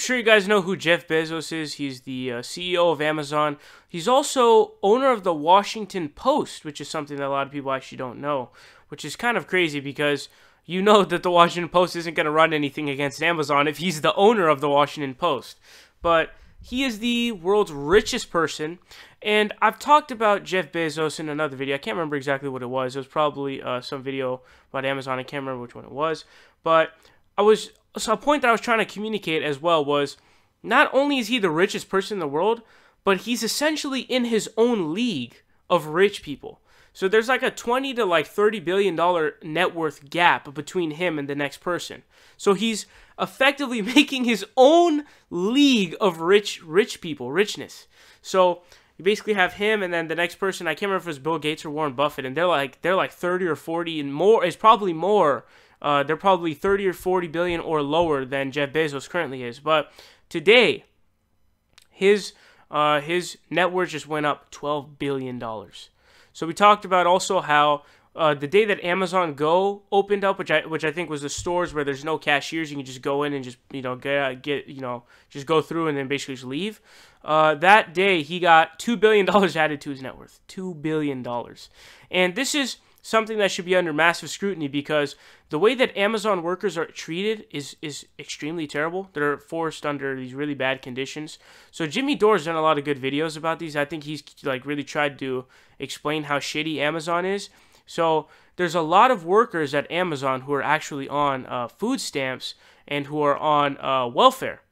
sure you guys know who Jeff Bezos is. He's the CEO of Amazon. He's also owner of the Washington Post, which is something that a lot of people actually don't know, which is kind of crazy because you know that the Washington Post isn't going to run anything against Amazon if he's the owner of the Washington Post. But he is the world's richest person, and I've talked about Jeff Bezos in another video. I can't remember exactly what it was. It was probably some video about Amazon. I can't remember which one it was. But a point that I was trying to communicate as well was not only is he the richest person in the world, but he's essentially in his own league of rich people. So there's like a 20 to like $30 billion net worth gap between him and the next person. So he's effectively making his own league of rich people, richness. So you basically have him and then the next person, I can't remember if it was Bill Gates or Warren Buffett, and they're like 30 or 40 and more. It's probably more. They're probably 30 or 40 billion or lower than Jeff Bezos currently is. But today, his net worth just went up $12 billion. So we talked about also how the day that Amazon Go opened up, which I think was the stores where there's no cashiers, you can just go in and just just go through and then basically just leave. That day he got $2 billion added to his net worth. $2 billion, and this is something that should be under massive scrutiny because the way that Amazon workers are treated is extremely terrible. They're forced under these really bad conditions. So Jimmy Dore's done a lot of good videos about these. I think he's like really tried to explain how shitty Amazon is. So there's a lot of workers at Amazon who are actually on food stamps and who are on welfare.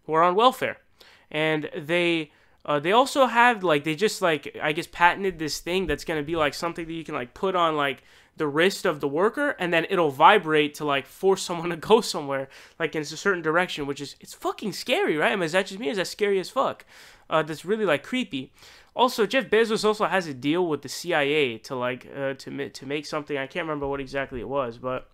And they also have like they just like I guess patented this thing that's gonna be like something that you can like put on like the wrist of the worker, and then it'll vibrate to like force someone to go somewhere like in a certain direction, which is it's fucking scary, right? I mean, is that just me? Is that scary as fuck? That's really like creepy. Also, Jeff Bezos also has a deal with the CIA to like to make something. I can't remember what exactly it was, but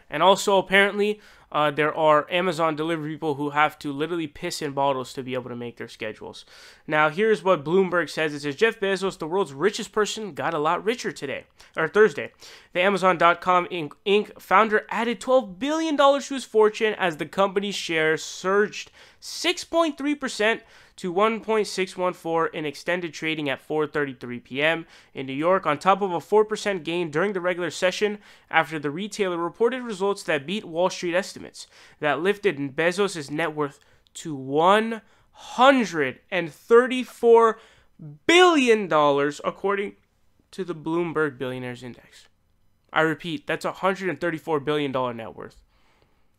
and also apparently there are Amazon delivery people who have to literally piss in bottles to be able to make their schedules. Now, here's what Bloomberg says. It says, Jeff Bezos, the world's richest person, got a lot richer Thursday. The Amazon.com Inc. founder added $12 billion to his fortune as the company's shares surged 6.3% to 1.614 in extended trading at 4:33 p.m. in New York, on top of a 4% gain during the regular session after the retailer reported results that beat Wall Street estimates that lifted Bezos' net worth to $134 billion, according to the Bloomberg Billionaires Index. I repeat, that's a $134 billion net worth.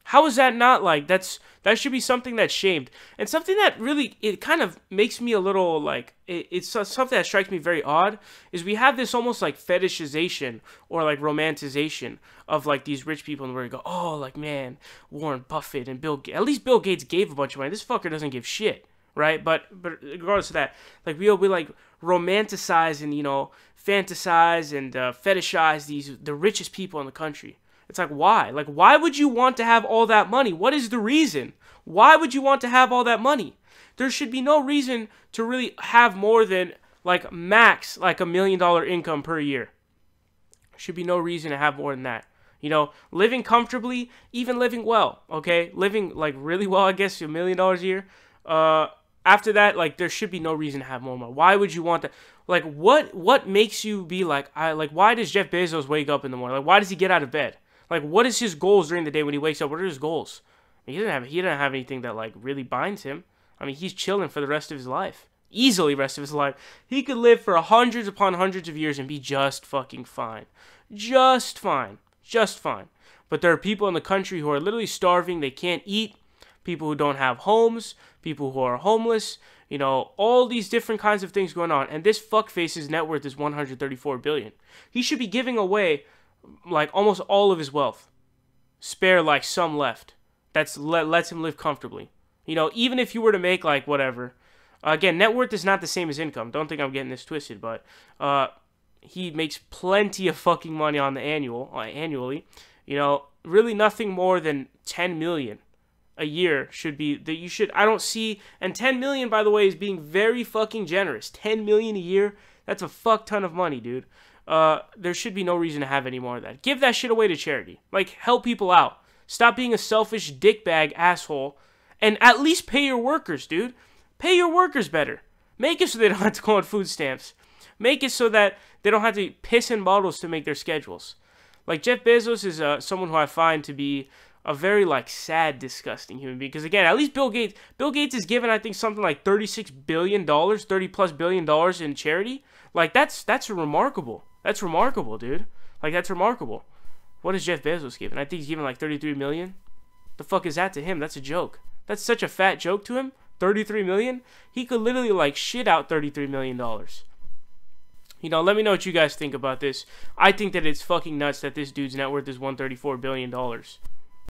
How is that not like, that should be something that's shamed. And something that really, it kind of makes me a little like, it's something that strikes me very odd, is we have this almost like fetishization or like romanticization of like these rich people, and where you go, oh, like man, Warren Buffett and Bill Gates, at least Bill Gates gave a bunch of money. This fucker doesn't give shit, right? But regardless of that, like we like romanticize and, fantasize and fetishize the richest people in the country. It's like, why? Like, why would you want to have all that money? What is the reason? Why would you want to have all that money? There should be no reason to really have more than, like, max, like, $1 million income per year. Should be no reason to have more than that. Living comfortably, even living well, okay? Living, like, really well, I guess, $1 million a year. After that, like, there should be no reason to have more money. Why would you want that? Like, what makes you be like, why does Jeff Bezos wake up in the morning? Like, why does he get out of bed? Like, what is his goals during the day when he wakes up? What are his goals? I mean, he doesn't have anything that, like, really binds him. I mean, he's chilling for the rest of his life. Easily rest of his life. He could live for hundreds upon hundreds of years and be just fucking fine. Just fine. Just fine. But there are people in the country who are literally starving. They can't eat. People who don't have homes. People who are homeless. All these different kinds of things going on. And this fuckface's net worth is $134 billion. He should be giving away like almost all of his wealth, spare like some left that's lets him live comfortably. Even if you were to make like whatever, again, net worth is not the same as income. Don't think I'm getting this twisted, but he makes plenty of fucking money on the annually. Really nothing more than 10 million a year should be that you should. I don't see, and 10 million, by the way, is being very fucking generous. 10 million a year, that's a fuck ton of money, dude. There should be no reason to have any more of that. Give that shit away to charity. Like, help people out. Stop being a selfish dickbag asshole And at least pay your workers, dude. Pay your workers better. Make it so they don't have to go on food stamps. Make it so that they don't have to piss in bottles to make their schedules. Like, Jeff Bezos is someone who I find to be a very, like, sad, disgusting human being. Because, again, at least Bill Gates is given, I think, something like $36 billion, $30+ billion in charity. Like, that's remarkable. That's remarkable, dude. Like, that's remarkable. What is Jeff Bezos given? I think he's given, like, 33 million. The fuck is that to him? That's a joke. That's such a fat joke to him. 33 million? He could literally, like, shit out $33 million. You know, let me know what you guys think about this. I think that it's fucking nuts that this dude's net worth is $134 billion.